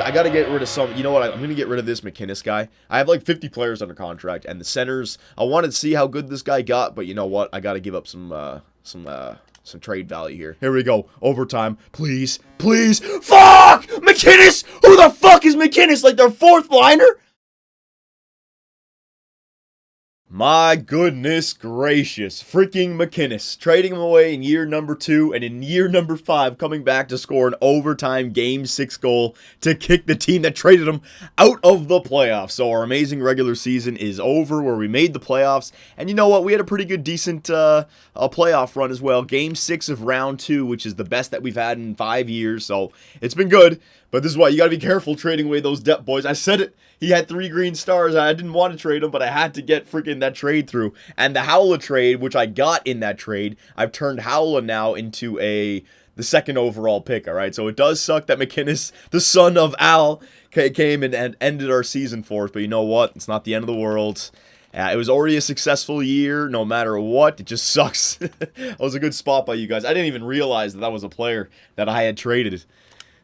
I got to get rid of some. You know what? I'm going to get rid of this McInnes guy. I have like 50 players under contract, and the centers. I wanted to see how good this guy got, but you know what? I got to give up some trade value here. Here we go. Overtime. Please. Please. Fuck! McInnes! Who the fuck is McInnes? Like their fourth liner? My goodness gracious. Freaking McInnes. Trading him away in year number 2 and in year number 5 coming back to score an overtime Game 6 goal to kick the team that traded him out of the playoffs. So our amazing regular season is over where we made the playoffs. And you know what? We had a pretty good, decent playoff run as well. Game 6 of round 2, which is the best that we've had in 5 years. So it's been good. But this is why you got to be careful trading away those depth boys. I said it. He had 3 green stars. I didn't want to trade him, but I had to get freaking that trade through. And the Howla trade, which I got in that trade, I've turned Howla now into the second overall pick, all right? So it does suck that McInnes, the son of Al, came and ended our season for us. But you know what? It's not the end of the world. It was already a successful year, no matter what. It just sucks. That was a good spot by you guys. I didn't even realize that was a player that I had traded.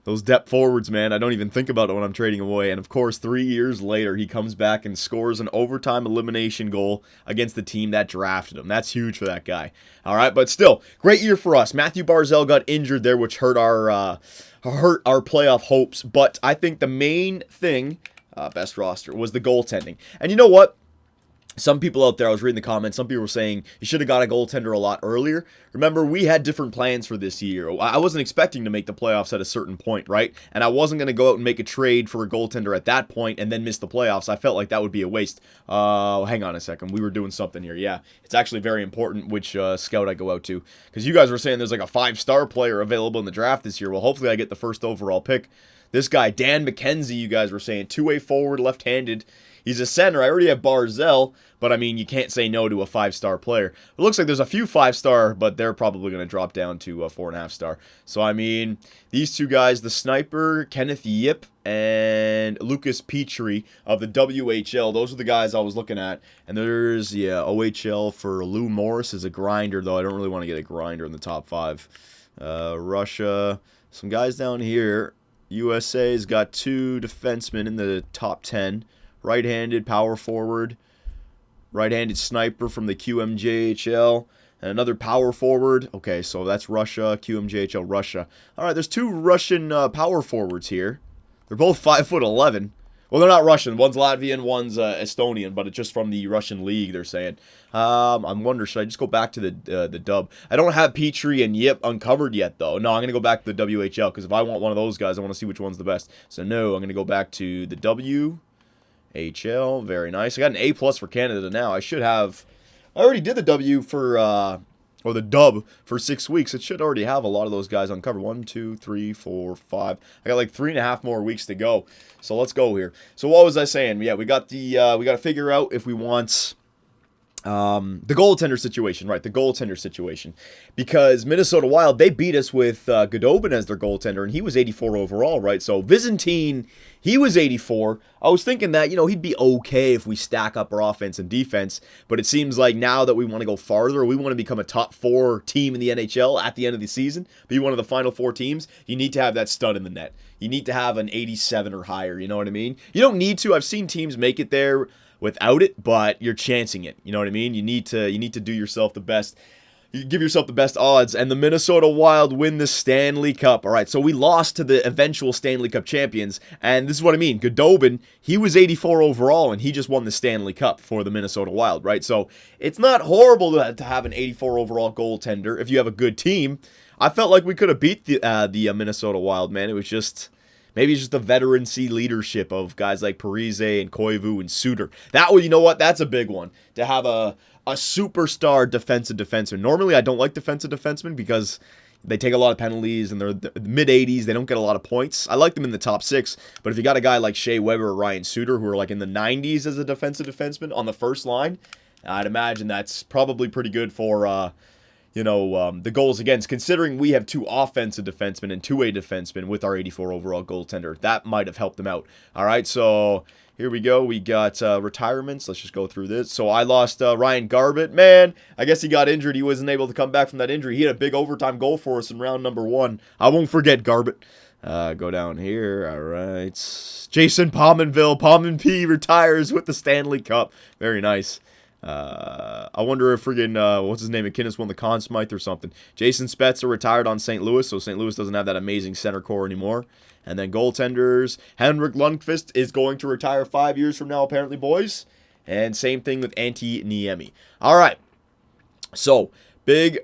Those depth forwards, man, I don't even think about it when I'm trading away. And, of course, 3 years later, he comes back and scores an overtime elimination goal against the team that drafted him. That's huge for that guy. All right, but still, great year for us. Matthew Barzal got injured there, which hurt our playoff hopes. But I think the main thing, best roster, was the goaltending. And you know what? Some people out there, I was reading the comments, some people were saying you should have got a goaltender a lot earlier. Remember, we had different plans for this year. I wasn't expecting to make the playoffs at a certain point, right? And I wasn't going to go out and make a trade for a goaltender at that point and then miss the playoffs. I felt like that would be a waste. Hang on a second. We were doing something here. Yeah, it's actually very important which scout I go out to. Because you guys were saying there's like a 5-star player available in the draft this year. Well, hopefully I get the first overall pick. This guy, Dan McKenzie, you guys were saying, 2-way forward, left-handed. He's a center. I already have Barzell, but I mean, you can't say no to a 5-star player. It looks like there's a few 5-star, but they're probably going to drop down to a 4.5-star. So, I mean, these two guys, the sniper, Kenneth Yip, and Lucas Petrie of the WHL, those are the guys I was looking at. And there's, OHL for Lou Morris is a grinder, though I don't really want to get a grinder in the top 5. Russia, some guys down here. USA's got 2 defensemen in the top 10. Right-handed power forward, right-handed sniper from the QMJHL, and another power forward. Okay, so that's Russia, QMJHL, Russia. All right, there's 2 Russian power forwards here. They're both 5'11". Well, they're not Russian. One's Latvian, one's Estonian, but it's just from the Russian league, they're saying. I'm wondering, should I just go back to the dub? I don't have Petrie and Yip uncovered yet, though. No, I'm going to go back to the WHL, because if I want one of those guys, I want to see which one's the best. So, no, I'm going to go back to the WHL, very nice. I got an A+ for Canada now. I already did the W for, or the dub for 6 weeks. It should already have a lot of those guys uncovered. 1, 2, 3, 4, 5. I got like 3.5 more weeks to go. So let's go here. So what was I saying? Yeah, we got we got to figure out if we want the goaltender situation, right? The goaltender situation. Because Minnesota Wild, they beat us with Goodobin as their goaltender, and he was 84 overall, right? So Byzantine, he was 84. I was thinking that, he'd be okay if we stack up our offense and defense, but it seems like now that we want to go farther, we want to become a top 4 team in the NHL at the end of the season, be one of the final 4 teams, you need to have that stud in the net. You need to have an 87 or higher, you know what I mean? You don't need to. I've seen teams make it there without it, but you're chancing it. You know what I mean? You need to do yourself the best. You give yourself the best odds, and the Minnesota Wild win the Stanley Cup. All right, so we lost to the eventual Stanley Cup champions, and this is what I mean. Goodobin, he was 84 overall, and he just won the Stanley Cup for the Minnesota Wild, right? So it's not horrible to have an 84 overall goaltender if you have a good team. I felt like we could have beat the Minnesota Wild, man. It was just... Maybe it's just the veterancy leadership of guys like Parise and Koivu and Suter. That one, you know what? That's a big one. To have a superstar defensive defenseman. Normally, I don't like defensive defensemen because they take a lot of penalties and they're the mid-80s. They don't get a lot of points. I like them in the top 6. But if you got a guy like Shea Weber or Ryan Suter who are like in the 90s as a defensive defenseman on the first line, I'd imagine that's probably pretty good for... the goals against, considering we have 2 offensive defensemen and 2 defensemen with our 84 overall goaltender. That might have helped them out. All right, so here we go. We got retirements. Let's just go through this. So I lost Ryan Garbett. Man, I guess he got injured. He wasn't able to come back from that injury. He had a big overtime goal for us in round number 1. I won't forget Garbett. Go down here. All right. Jason Pominville. Pomin P retires with the Stanley Cup. Very nice. I wonder if friggin', what's his name, McKinnis won the Conn Smythe or something. Jason Spezza retired on St. Louis, so St. Louis doesn't have that amazing center core anymore. And then goaltenders, Henrik Lundqvist is going to retire 5 years from now, apparently, boys. And same thing with Antti Niemi. All right. So, big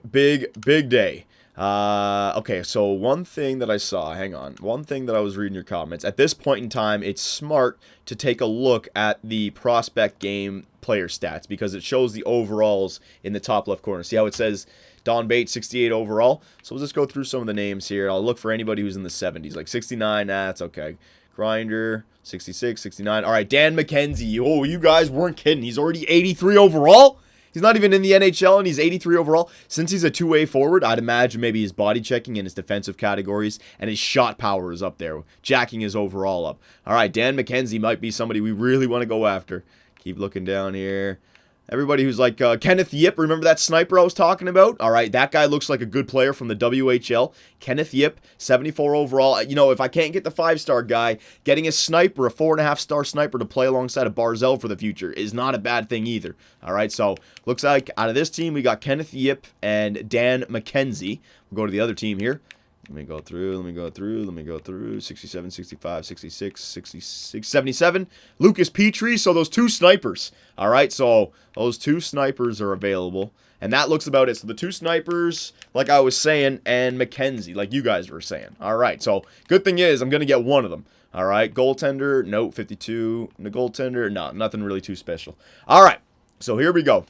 day. Okay, so one thing that I saw, one thing that I was reading your comments. At this point in time, it's smart to take a look at the prospect game player stats because it shows the overalls in the top left corner. See how it says Don Bates, 68 overall? So we'll just go through some of the names here. I'll look for anybody who's in the 70s, like 69, that's okay. Grinder, 66, 69. All right, Dan McKenzie. Oh, you guys weren't kidding. He's already 83 overall? He's not even in the NHL, and he's 83 overall. Since he's a two-way forward, I'd imagine maybe his body checking and his defensive categories and his shot power is up there, jacking his overall up. All right, Dan McKenzie might be somebody we really want to go after. Keep looking down here. Everybody who's like Kenneth Yip, remember that sniper I was talking about? All right, that guy looks like a good player from the WHL. Kenneth Yip, 74 overall. You know, if I can't get the 5-star guy, getting a sniper, a 4.5-star sniper to play alongside of Barzell for the future is not a bad thing either. All right, so looks like out of this team, we got Kenneth Yip and Dan McKenzie. We'll go to the other team here. Let me go through. 67, 65, 66, 66, 77. Lucas Petrie. So those 2 snipers. All right, so those 2 snipers are available. And that looks about it. So the 2 snipers, like I was saying, and McKenzie, like you guys were saying. All right, so good thing is I'm going to get one of them. All right, goaltender, no, 52. The goaltender, no, nothing really too special. All right, so here we go.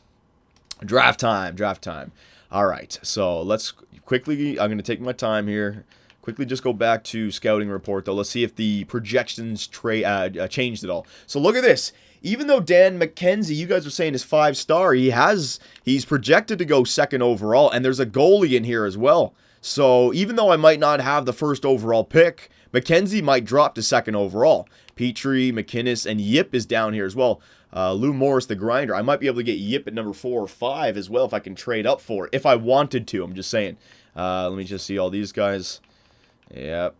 Draft time. All right, so let's quickly, I'm going to take my time here. Quickly just go back to scouting report, though. Let's see if the projections changed at all. So look at this. Even though Dan McKenzie, you guys are saying is 5-star, he's projected to go 2nd overall, and there's a goalie in here as well. So even though I might not have the 1st overall pick, McKenzie might drop to 2nd overall. Petrie, McKinnis, and Yip is down here as well. Lou Morris, the grinder. I might be able to get Yip at number 4 or 5 as well if I can trade up for it. If I wanted to, I'm just saying. Let me just see all these guys. Yep.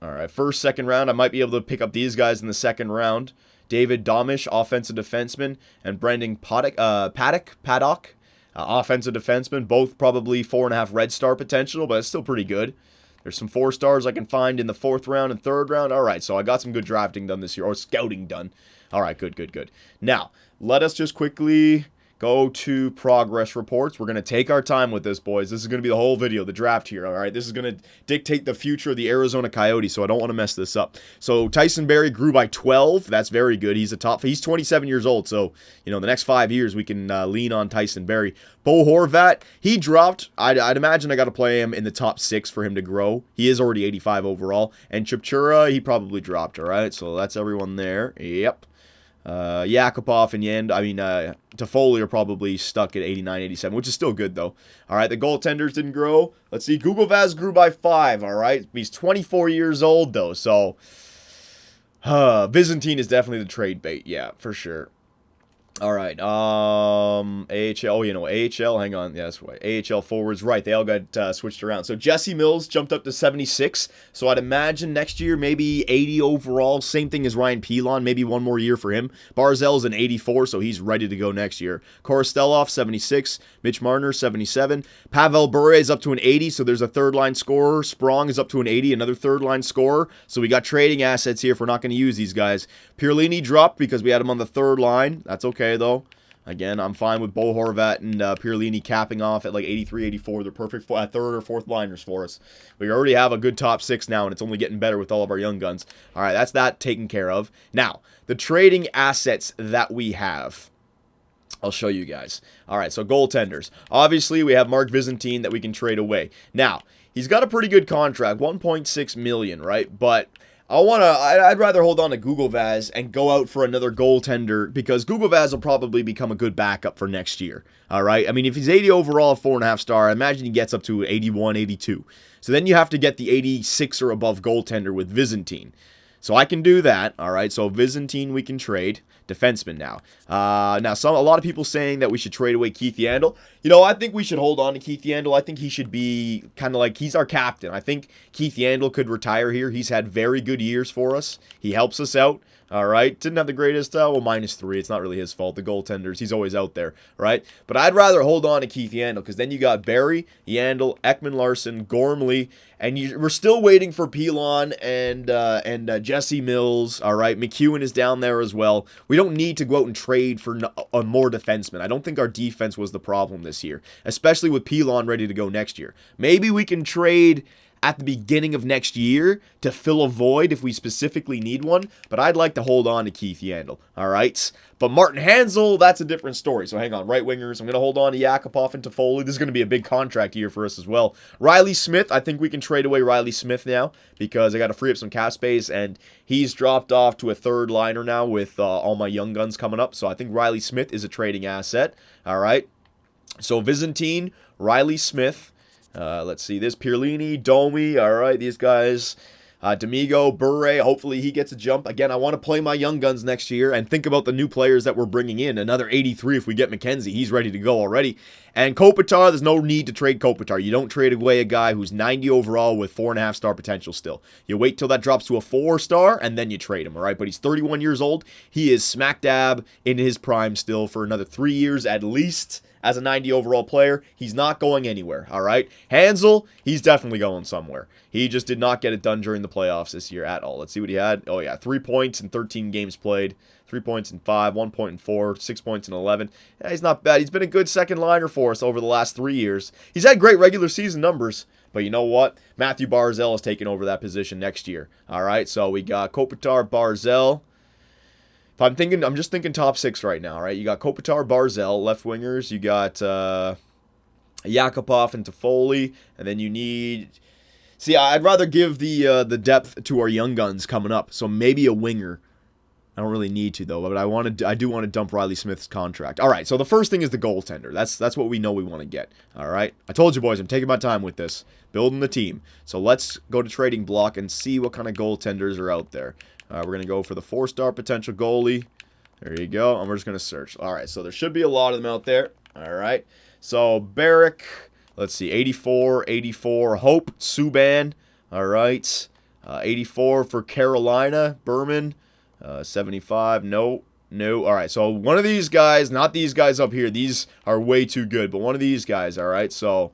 All right, 1st, 2nd round. I might be able to pick up these guys in the 2nd round. David Domish, offensive defenseman, and Brendan Paddock, offensive defenseman. Both probably 4.5 red star potential, but it's still pretty good. There's some 4-stars I can find in the 4th round and 3rd round. All right, so I got some good drafting done this year, or scouting done. All right, good. Now, let us just quickly go to progress reports. We're going to take our time with this, boys. This is going to be the whole video, the draft here, all right? This is going to dictate the future of the Arizona Coyotes, so I don't want to mess this up. So Tyson Barrie grew by 12. That's very good. He's 27 years old, so, the next 5 years we can lean on Tyson Barrie. Bo Horvat, he dropped. I'd imagine I got to play him in the top 6 for him to grow. He is already 85 overall. And Chipchura, he probably dropped, all right? So that's everyone there. Yep. Yakupov and Toffoli are probably stuck at 89, 87, which is still good, though. All right, the goaltenders didn't grow. Let's see, Google Vaz grew by 5, all right? He's 24 years old, though, so Byzantine is definitely the trade bait, yeah, for sure. All right, AHL, AHL, hang on, yeah, that's right, AHL forwards, right, they all got switched around. So Jesse Mills jumped up to 76, so I'd imagine next year maybe 80 overall, same thing as Ryan Pilon, maybe one more year for him. Barzell's an 84, so he's ready to go next year. Korostelov, 76, Mitch Marner, 77, Pavel Bure is up to an 80, so there's a 3rd-line scorer. Sprong is up to an 80, another 3rd-line scorer, so we got trading assets here if we're not going to use these guys. Pierlini dropped because we had him on the 3rd line, that's okay. Though. Again, I'm fine with Bo Horvat and Pierlini capping off at like 83, 84. They're perfect 3rd or 4th liners for us. We already have a good top 6 now, and it's only getting better with all of our young guns. All right, that's that taken care of. Now, the trading assets that we have. I'll show you guys. All right, so goaltenders. Obviously, we have Mark Byzantine that we can trade away. Now, he's got a pretty good contract, $1.6 million, right? But I'd rather hold on to Google Vaz and go out for another goaltender because Google Vaz will probably become a good backup for next year. All right. I mean, if he's 80 overall, 4.5 star, I imagine he gets up to 81, 82. So then you have to get the 86 or above goaltender with Byzantine. So I can do that, all right? So Byzantine we can trade. Defenseman now. A lot of people saying that we should trade away Keith Yandel. You know, I think we should hold on to Keith Yandel. I think he should be kind of like, he's our captain. I think Keith Yandel could retire here. He's had very good years for us. He helps us out. All right, didn't have the greatest, -3. It's not really his fault. The goaltenders, he's always out there, right? But I'd rather hold on to Keith Yandel because then you got Barry, Yandel, Ekman Larson, Gormley, and we're still waiting for Pilon and Jesse Mills. All right, McEwen is down there as well. We don't need to go out and trade for more defensemen. I don't think our defense was the problem this year, especially with Pilon ready to go next year. Maybe we can trade at the beginning of next year to fill a void if we specifically need one, but I'd like to hold on to Keith Yandel, all right? But Martin Hanzal, that's a different story. So hang on, right wingers, I'm going to hold on to Yakupov and Toffoli. This is going to be a big contract year for us as well. Riley Smith, I think we can trade away Riley Smith now because I got to free up some cap space, and he's dropped off to a third liner now with all my young guns coming up. So I think Riley Smith is a trading asset, all right? So Byzantine, Riley Smith, let's see this. Pierlini, Domi, all right, these guys. D'Amigo, Bure, hopefully he gets a jump. Again, I want to play my young guns next year and think about the new players that we're bringing in. Another 83 if we get McKenzie. He's ready to go already. And Kopitar, there's no need to trade Kopitar. You don't trade away a guy who's 90 overall with 4.5 star potential still. You wait till that drops to a 4 star and then you trade him, all right? But he's 31 years old. He is smack dab in his prime still for another 3 years at least. As a 90 overall player, he's not going anywhere, all right? Hanzal, he's definitely going somewhere. He just did not get it done during the playoffs this year at all. Let's see what he had. Oh, yeah, 3 points in 13 games played. 3 points in 5, 1 point in 4, 6 points in 11. Yeah, he's not bad. He's been a good second liner for us over the last 3 years. He's had great regular season numbers. But you know what? Matthew Barzal is taking over that position next year. All right, so we got Kopitar, Barzal. If I'm just thinking top 6 right now, right? You got Kopitar, Barzal, left wingers. You got Yakupov and Toffoli, and then you need. See, I'd rather give the depth to our young guns coming up. So maybe a winger. I don't really need to though, but I do want to dump Riley Smith's contract. All right, so the first thing is the goaltender. That's what we know we want to get. All right, I told you boys, I'm taking my time with this, building the team. So let's go to trading block and see what kind of goaltenders are out there. We're going to go for the 4-star potential goalie. There you go. And we're just going to search. All right, so there should be a lot of them out there. All right. So Barrick, let's see, 84, 84. Hope, Subban. All right. 84 for Carolina, Berman. 75, no. All right, so one of these guys, not these guys up here. These are way too good, but one of these guys, all right? So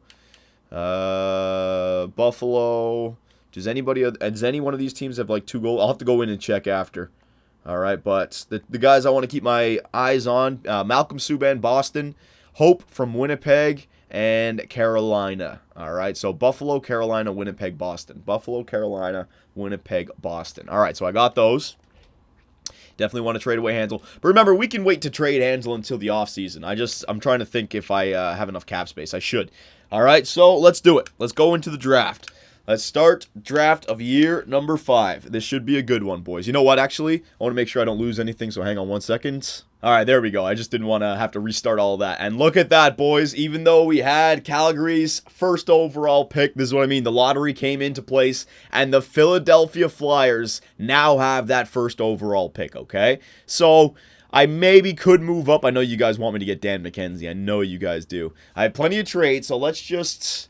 Buffalo. Does any one of these teams have like 2 goals? I'll have to go in and check after. All right, but the guys I want to keep my eyes on, Malcolm Subban, Boston, Hope from Winnipeg, and Carolina. All right, so Buffalo, Carolina, Winnipeg, Boston. Buffalo, Carolina, Winnipeg, Boston. All right, so I got those. Definitely want to trade away Hanzal. But remember, we can wait to trade Hanzal until the offseason. I'm trying to think if I have enough cap space. I should. All right, so let's do it. Let's go into the draft. Let's start draft of year number 5. This should be a good one, boys. You know what, actually? I want to make sure I don't lose anything, so hang on 1 second. All right, there we go. I just didn't want to have to restart all of that. And look at that, boys. Even though we had Calgary's first overall pick, this is what I mean. The lottery came into place, and the Philadelphia Flyers now have that first overall pick, okay? So I maybe could move up. I know you guys want me to get Dan McKenzie. I know you guys do. I have plenty of trades, so let's just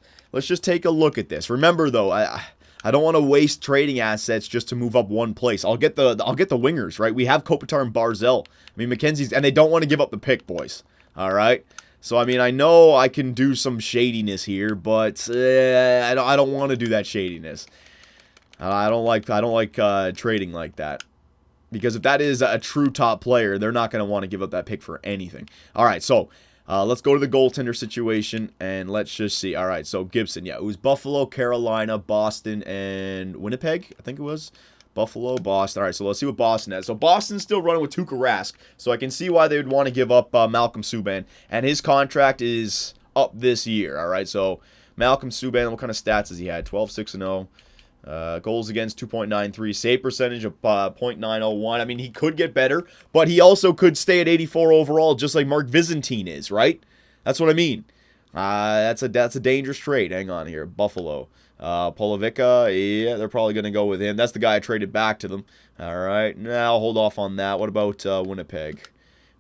take a look at this. Remember, though, I don't want to waste trading assets just to move up one place. I'll get the wingers, right? We have Kopitar and Barzal. I mean, McKenzie's, and they don't want to give up the pick, boys. All right. So I mean, I know I can do some shadiness here, but I don't want to do that shadiness. I don't like trading like that. Because if that is a true top player, they're not going to want to give up that pick for anything. All right, so let's go to the goaltender situation, and let's just see. All right, so Gibson, yeah, it was Buffalo, Carolina, Boston, and Winnipeg, I think it was. Buffalo, Boston. All right, so let's see what Boston has. So Boston's still running with Tuukka Rask, so I can see why they would want to give up Malcolm Subban, and his contract is up this year. All right, so Malcolm Subban, what kind of stats has he had? 12, 6, and 0. Goals against 2.93, save percentage of .901. I mean, he could get better, but he also could stay at 84 overall, just like Mark Byzantine is, right? That's what I mean. That's a dangerous trade. Hang on here, Buffalo. Polovica, yeah, they're probably going to go with him. That's the guy I traded back to them. All right, now I'll hold off on that. What about Winnipeg?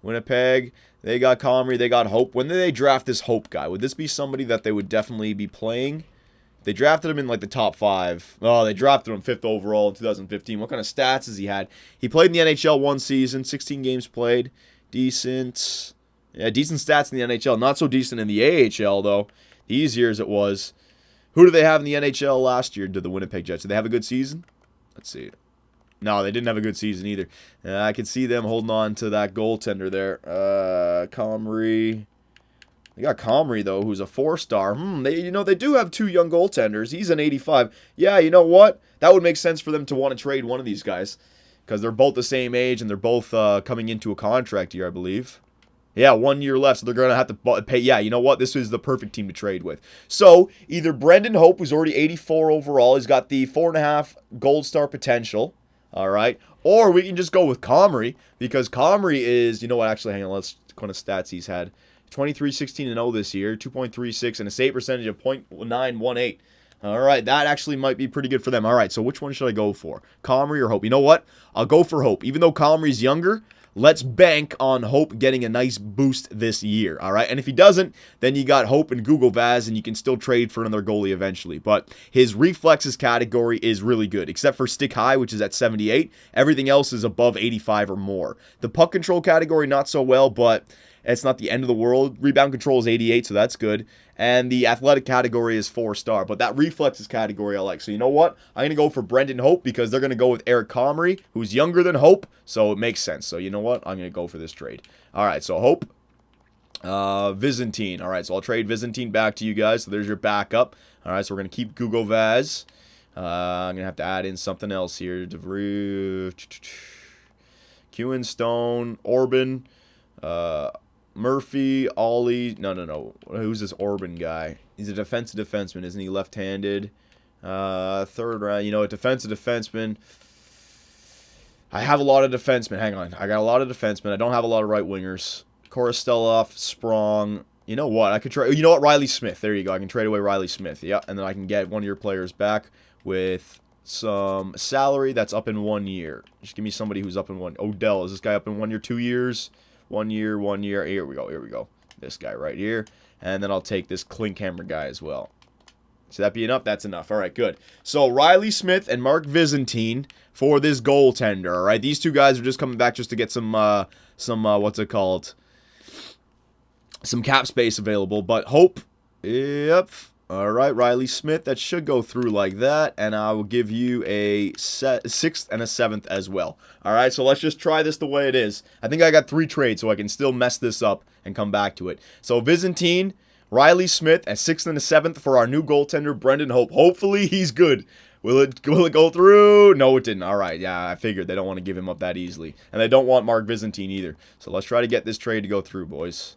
Winnipeg, they got Comrie, they got Hope. When did they draft this Hope guy? Would this be somebody that they would definitely be playing? They drafted him in like the top 5. Oh, they drafted him 5th overall in 2015. What kind of stats has he had? He played in the NHL 1 season, 16 games played. Decent. Yeah, decent stats in the NHL. Not so decent in the AHL, though. These years it was. Who do they have in the NHL last year? Did the Winnipeg Jets? Did they have a good season? Let's see. No, they didn't have a good season either. I can see them holding on to that goaltender there. Comrie. They got Comrie, though, who's a 4-star. They do have 2 young goaltenders. He's an 85. Yeah, you know what? That would make sense for them to want to trade one of these guys. Because they're both the same age, and they're both coming into a contract year, I believe. Yeah, 1 year left, so they're going to have to pay. Yeah, you know what? This is the perfect team to trade with. So, either Brendan Hope, who's already 84 overall, he's got the 4.5 gold star potential. All right. Or we can just go with Comrie, because Comrie is, you know what? Actually, hang on. Let's look what stats he's had. 23, 16, and 0 this year, 2.36, and a save percentage of .918. All right, that actually might be pretty good for them. All right, so which one should I go for? Comrie or Hope? You know what? I'll go for Hope. Even though Comrie's younger, let's bank on Hope getting a nice boost this year. All right, and if he doesn't, then you got Hope and Google Vaz, and you can still trade for another goalie eventually. But his reflexes category is really good, except for stick high, which is at 78. Everything else is above 85 or more. The puck control category, not so well, but it's not the end of the world. Rebound control is 88, so that's good. And the athletic category is 4-star. But that reflexes category I like. So you know what? I'm going to go for Brendan Hope because they're going to go with Eric Comrie, who's younger than Hope. So it makes sense. So you know what? I'm going to go for this trade. All right, so Hope. Byzantine. All right, so I'll trade Byzantine back to you guys. So there's your backup. All right, so we're going to keep Google Vaz. I'm going to have to add in something else here. Kewen, Stone, Orban. Murphy, Ollie, no. Who's this Orban guy? He's a defensive defenseman, isn't he? Left-handed. 3rd round. You know, a defensive defenseman. I have a lot of defensemen. Hang on. I got a lot of defensemen. I don't have a lot of right wingers. Korostelov, Sprong. You know what? I could trade. You know what? Riley Smith. There you go. I can trade away Riley Smith. Yeah, and then I can get one of your players back with some salary that's up in 1 year. Just give me somebody who's up in 1. Odell. Is this guy up in 1 year, 2 years? 1 year, 1 year. Here we go. This guy right here. And then I'll take this Klinkhammer guy as well. So that be enough? That's enough. All right, good. So Riley Smith and Mark Byzantine for this goaltender. All right, these 2 guys are just coming back just to get some what's it called? Some cap space available. But Hope, yep. All right, Riley Smith, that should go through like that, and I will give you a 6th and a 7th as well. All right, so let's just try this the way it is. I think I got 3 trades, so I can still mess this up and come back to it. So Byzantine, Riley Smith, a 6th and a 7th for our new goaltender, Brendan Hope. Hopefully he's good. Will it go through? No, it didn't. All right, yeah, I figured they don't want to give him up that easily, and they don't want Mark Byzantine either. So let's try to get this trade to go through, boys.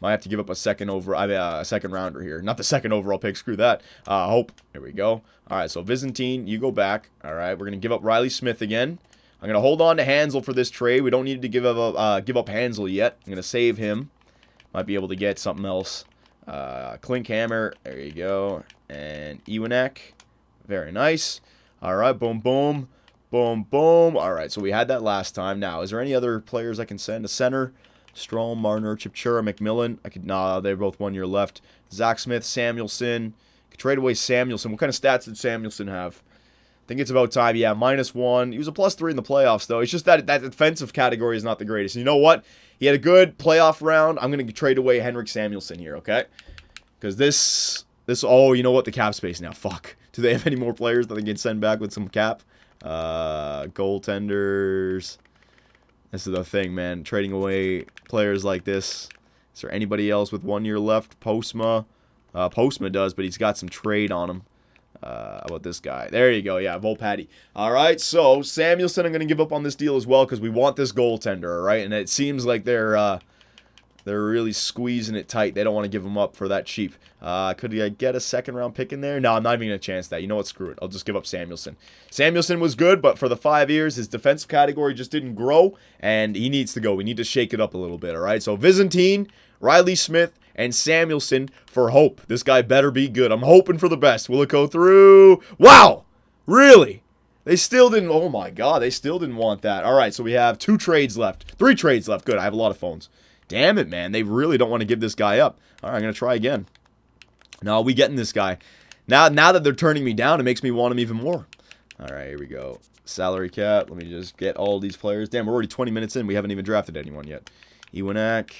Might have to give up a second rounder here. Not the second overall pick. Screw that. Hope. There we go. All right, so Byzantine, you go back. All right, we're going to give up Riley Smith again. I'm going to hold on to Hansel for this trade. We don't need to give up Hansel yet. I'm going to save him. Might be able to get something else. Klinkhammer. There you go. And Iwanek. Very nice. All right, boom, boom. Boom, boom. All right, so we had that last time. Now, is there any other players I can send? A center? Strom, Marner, Chipchura, McMillan. They're both 1 year left. Zach Smith, Samuelson. Could trade away Samuelson. What kind of stats did Samuelson have? I think it's about time. Yeah, -1. He was a +3 in the playoffs, though. It's just that defensive category is not the greatest. You know what? He had a good playoff round. I'm going to trade away Henrik Samuelson here, okay? Because oh, you know what? The cap space now. Fuck. Do they have any more players that they can send back with some cap? Goaltenders. This is the thing, man. Trading away players like this. Is there anybody else with 1 year left? Postma. Postma does, but he's got some trade on him. How about this guy? There you go. Yeah, Volpatty. All right, so Samuelson, I'm going to give up on this deal as well because we want this goaltender, all right? And it seems like they're They're really squeezing it tight. They don't want to give him up for that cheap. Could I get a second-round pick in there? No, I'm not even going to chance that. You know what? Screw it. I'll just give up Samuelson. Samuelson was good, but for the 5 years, his defensive category just didn't grow, and he needs to go. We need to shake it up a little bit, all right? So Byzantine, Riley Smith, and Samuelson for hope. This guy better be good. I'm hoping for the best. Will it go through? Wow! Really? They still didn't. Oh, my God. They still didn't want that. All right, so we have 2 trades left. 3 trades left. Good. I have a lot of phones. Damn it, man. They really don't want to give this guy up. All right, I'm going to try again. No, we getting this guy. Now that they're turning me down, it makes me want him even more. All right, here we go. Salary cap. Let me just get all these players. Damn, we're already 20 minutes in. We haven't even drafted anyone yet. Iwanak.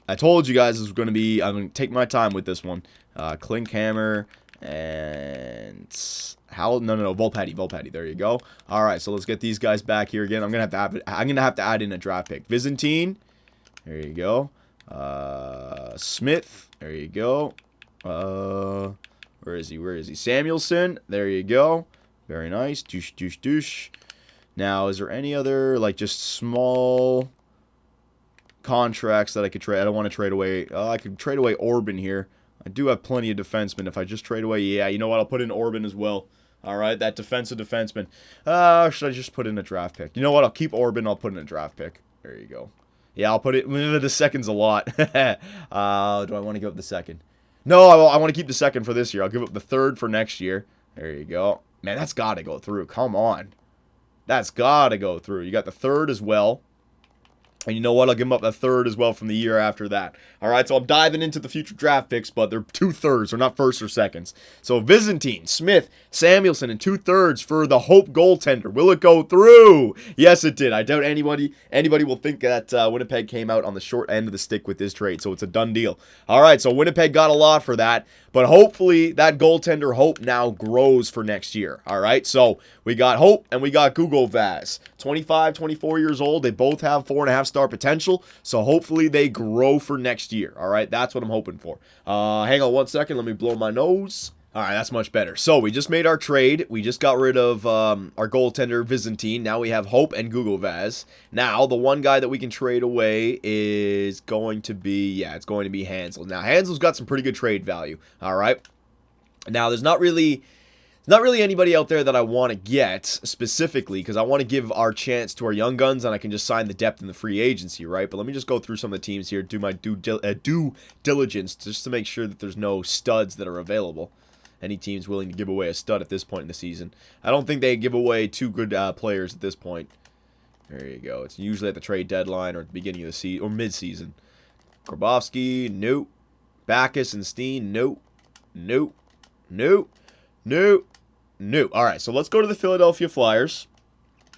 I told you guys this was going to be... I'm going to take my time with this one. Klinkhammer and... No, Volpetti. There you go. All right, so let's get these guys back here again. I'm going to have to add in a draft pick. Byzantine. There you go. Smith. There you go. Where is he? Samuelson. There you go. Very nice. Douche. Now, is there any other, like, just small contracts that I could trade? I don't want to trade away. I could trade away Orban here. I do have plenty of defensemen. If I just trade away, yeah, you know what? I'll put in Orban as well. All right, that defensive defenseman. Should I just put in a draft pick? You know what? I'll keep Orban. I'll put in a draft pick. There you go. Yeah, I'll put it. The second's a lot. Do I want to give up the second? No, I want to keep the second for this year. I'll give up the third for next year. There you go. Man, that's got to go through. Come on. That's got to go through. You got the third as well. And you know what? I'll give them up a third as well from the year after that. All right, so I'm diving into the future draft picks, but they're 2/3. They're not first or seconds. So Byzantine, Smith, Samuelson, and 2/3 for the Hope goaltender. Will it go through? Yes, it did. I doubt anybody will think that Winnipeg came out on the short end of the stick with this trade, so it's a done deal. All right, so Winnipeg got a lot for that, but hopefully that goaltender Hope now grows for next year. All right, so we got Hope and we got Google Vaz. 25, 24 years old. They both have 4.5-star potential, so hopefully they grow for next year. All right, that's what I'm hoping for. Hang on one second. Let me blow my nose. All right, that's much better. So we just made our trade. We just got rid of our goaltender, Byzantine. Now we have Hope and Google Vaz. Now, the one guy that we can trade away is going to be, it's going to be Hansel. Now, Hansel's got some pretty good trade value. All right. Now, there's not really anybody out there that I want to get specifically because I want to give our chance to our young guns and I can just sign the depth in the free agency, right? But let me just go through some of the teams here, do my due diligence just to make sure that there's no studs that are available. Any team's willing to give away a stud at this point in the season. I don't think they give away 2 good players at this point. There you go. It's usually at the trade deadline or at the beginning of the season or mid-season. Grabowski, nope. Backus and Steen, nope. Nope. All right, so let's go to the Philadelphia Flyers,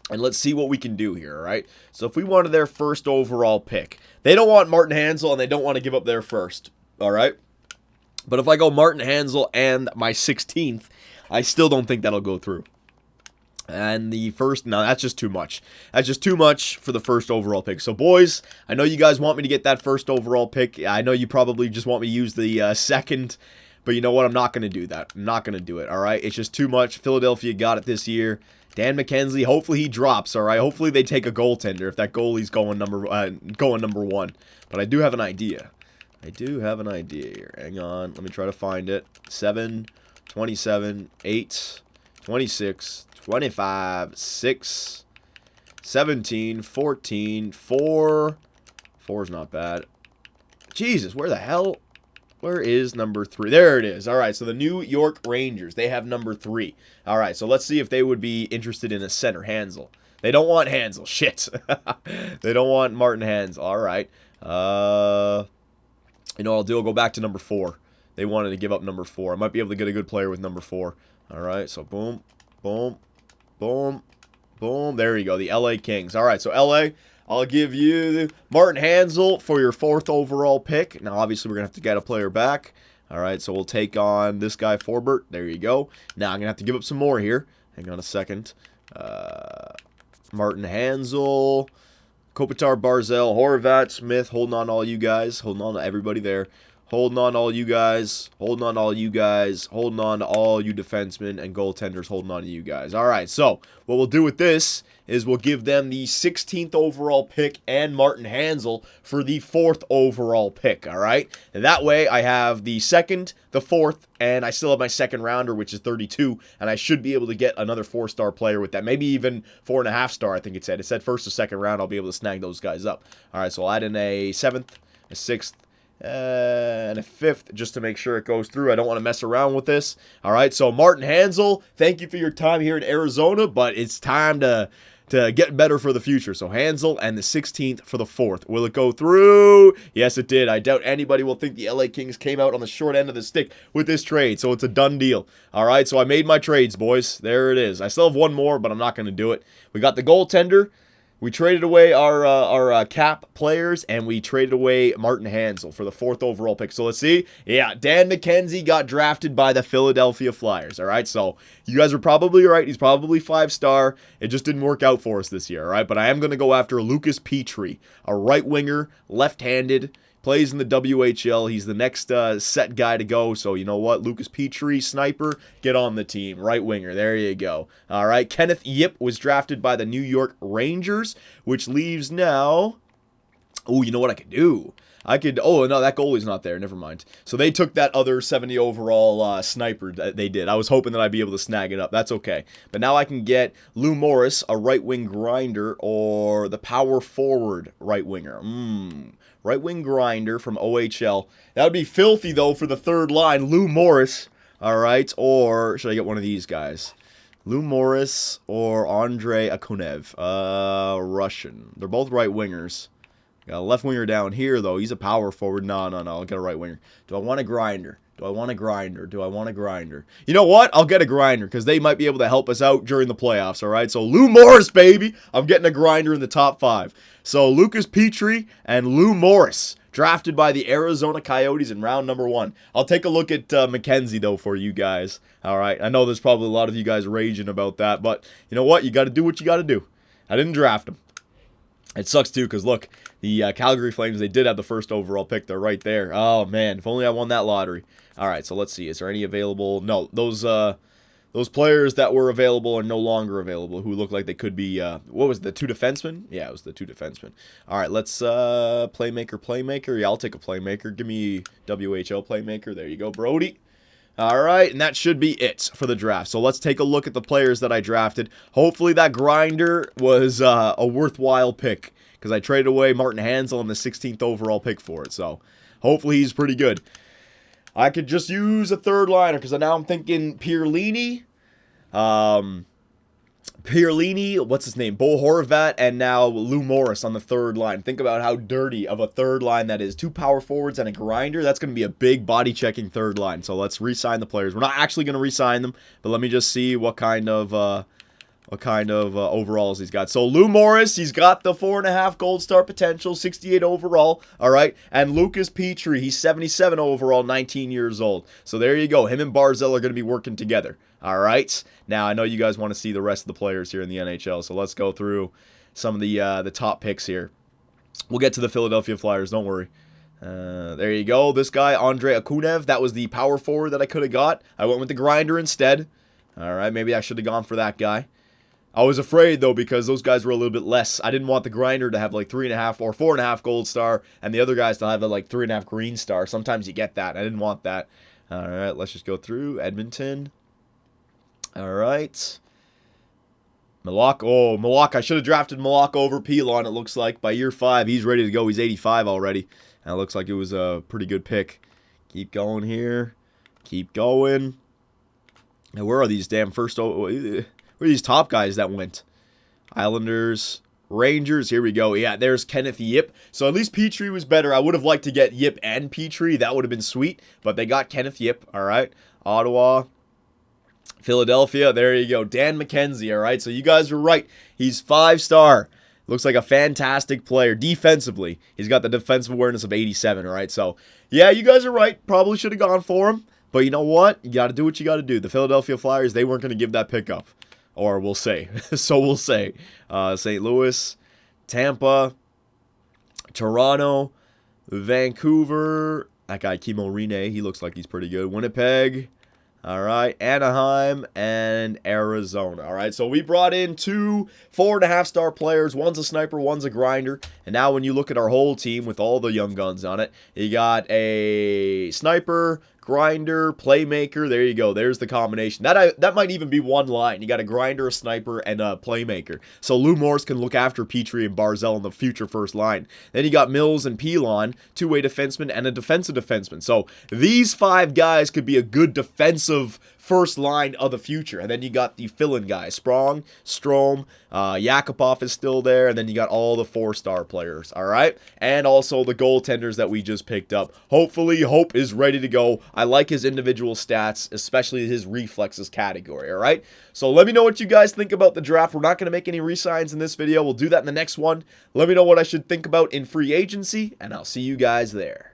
and let's see what we can do here, all right? So if we wanted their first overall pick, they don't want Martin Hanzal, and they don't want to give up their first, all right? But if I go Martin Hanzal and my 16th, I still don't think that'll go through. And the first, no, that's just too much. That's just too much for the first overall pick. So, boys, I know you guys want me to get that first overall pick. I know you probably just want me to use the second. But you know what? I'm not going to do that. I'm not going to do it, all right? It's just too much. Philadelphia got it this year. Dan McKenzie, hopefully he drops, all right? Hopefully they take a goaltender if that goalie's going number 1. But I do have an idea. Here. Hang on. Let me try to find it. 7, 27, 8, 26, 25, 6, 17, 14, 4. 4's not bad. Jesus, where the hell? Where is number 3? There it is. All right, so the New York Rangers, they have number 3. All right, so let's see if they would be interested in a center, Hanzal. They don't want Hanzal. Shit. They don't want Martin Hanzal. All right. You know what I'll do? I'll go back to number 4. They wanted to give up number 4. I might be able to get a good player with number 4. All right, so boom, boom, boom, boom. There you go, the LA Kings. All right, so LA, I'll give you Martin Hanzal for your 4th overall pick. Now, obviously, we're going to have to get a player back. All right, so we'll take on this guy, Forbert. There you go. Now, I'm going to have to give up some more here. Hang on a second. Martin Hanzal, Kopitar, Barzell, Horvat, Smith, holding on to all you guys. Holding on to everybody there. Holding on to all you guys. Holding on to all you guys. Holding on to all you defensemen and goaltenders. Holding on to you guys. All right, so what we'll do with this is we'll give them the 16th overall pick and Martin Hanzal for the 4th overall pick, all right? And that way I have the 2nd, the 4th, and I still have my 2nd rounder, which is 32, and I should be able to get another 4-star player with that. Maybe even 4.5-star, I think it said. It said 1st or 2nd round, I'll be able to snag those guys up. All right, so I'll add in a 7th, a 6th, and a 5th just to make sure it goes through. I don't want to mess around with this. All right, so Martin Hanzal, thank you for your time here in Arizona, but it's time to get better for the future. So Hanzal and the 16th for the 4th. Will it go through? Yes, it did. I doubt anybody will think the LA Kings came out on the short end of the stick with this trade, so it's a done deal. All right, so I made my trades, boys. There it is. I still have one more, but I'm not going to do it. We got the goaltender. We traded away our cap players, and we traded away Martin Hanzal for the 4th overall pick. So let's see. Yeah, Dan McKenzie got drafted by the Philadelphia Flyers, all right? So you guys are probably right. He's probably 5-star. It just didn't work out for us this year, all right? But I am going to go after Lucas Petrie, a right winger, left-handed, plays in the WHL. He's the next set guy to go. So you know what? Lucas Petrie, sniper, get on the team. Right winger. There you go. All right. Kenneth Yip was drafted by the New York Rangers, which leaves now... Oh, you know what I could do? I could... Oh, no, that goalie's not there. Never mind. So they took that other 70 overall sniper that they did. I was hoping that I'd be able to snag it up. That's okay. But now I can get Lou Morris, a right wing grinder, or the power forward right winger. Right wing grinder from OHL. That would be filthy, though, for the 3rd line. Lou Morris. All right. Or should I get one of these guys? Lou Morris or Andrei Akunev. Russian. They're both right wingers. Got a left winger down here, though. He's a power forward. No. I'll get a right winger. Do I want a grinder? Do I want a grinder? Do I want a grinder? You know what? I'll get a grinder because they might be able to help us out during the playoffs, all right? So Lou Morris, baby. I'm getting a grinder in the top 5. So Lucas Petrie and Lou Morris, drafted by the Arizona Coyotes in round number 1. I'll take a look at McKenzie, though, for you guys. All right? I know there's probably a lot of you guys raging about that, but you know what? You got to do what you got to do. I didn't draft him. It sucks, too, because, look, the Calgary Flames, they did have the 1st overall pick. They're right there. Oh, man, if only I won that lottery. All right, so let's see. Is there any available? No, those players that were available are no longer available, who look like they could be, what was it, the 2 defensemen? Yeah, it was the 2 defensemen. All right, let's, playmaker. Yeah, I'll take a playmaker. Give me WHL playmaker. There you go, Brody. All right, and that should be it for the draft. So let's take a look at the players that I drafted. Hopefully that grinder was a worthwhile pick because I traded away Martin Hanzal and the 16th overall pick for it. So hopefully he's pretty good. I could just use a 3rd liner because now I'm thinking Pierlini, what's his name? Bo Horvat, and now Lou Morris on the 3rd line. Think about how dirty of a 3rd line that is. 2 power forwards and a grinder. That's going to be a big body-checking 3rd line. So let's re-sign the players. We're not actually going to re-sign them, but let me just see what kind of overalls he's got. So Lou Morris, he's got the 4.5 gold star potential, 68 overall, all right? And Lucas Petrie, he's 77 overall, 19 years old. So there you go. Him and Barzell are going to be working together, all right? Now, I know you guys want to see the rest of the players here in the NHL, so let's go through some of the top picks here. We'll get to the Philadelphia Flyers, don't worry. There you go. This guy, Andrei Akunev, that was the power forward that I could have got. I went with the grinder instead. All right, maybe I should have gone for that guy. I was afraid, though, because those guys were a little bit less. I didn't want the grinder to have, like, 3.5 or 4.5 gold star, and the other guys to have, like, 3.5 green star. Sometimes you get that. I didn't want that. All right, let's just go through. Edmonton. All right. Malak. Oh, Malak. I should have drafted Malak over Pilon, it looks like. By year 5, he's ready to go. He's 85 already. And it looks like it was a pretty good pick. Keep going here. Keep going. Now, where are these damn first... Where are these top guys that went? Islanders, Rangers, here we go. Yeah, there's Kenneth Yip. So at least Petrie was better. I would have liked to get Yip and Petrie. That would have been sweet. But they got Kenneth Yip, all right? Ottawa, Philadelphia, there you go. Dan McKenzie, all right? So you guys were right. He's 5-star. Looks like a fantastic player. Defensively, he's got the defensive awareness of 87, all right? So, yeah, you guys are right. Probably should have gone for him. But you know what? You got to do what you got to do. The Philadelphia Flyers, they weren't going to give that pick up. Or we'll say. So we'll say. St. Louis, Tampa, Toronto, Vancouver, That guy, Kimo Rine, he looks like he's pretty good. Winnipeg. All right, Anaheim and Arizona. All right, so we brought in 2 4.5-star players. One's a sniper, one's a grinder. And now when you look at our whole team with all the young guns on it, you got a sniper, grinder, playmaker. There you go. There's the combination. That might even be one line. You got a grinder, a sniper, and a playmaker. So Lou Morris can look after Petrie and Barzell in the future first line. Then you got Mills and Pilon, 2-way defenseman, and a defensive defenseman. So these 5 guys could be a good defensive first line of the future. And then you got the fill-in guys. Sprong, Strome, Yakupov is still there. And then you got all the 4-star players. All right? And also the goaltenders that we just picked up. Hopefully, Hope is ready to go. I like his individual stats, especially his reflexes category. All right? So let me know what you guys think about the draft. We're not going to make any re-signs in this video. We'll do that in the next one. Let me know what I should think about in free agency. And I'll see you guys there.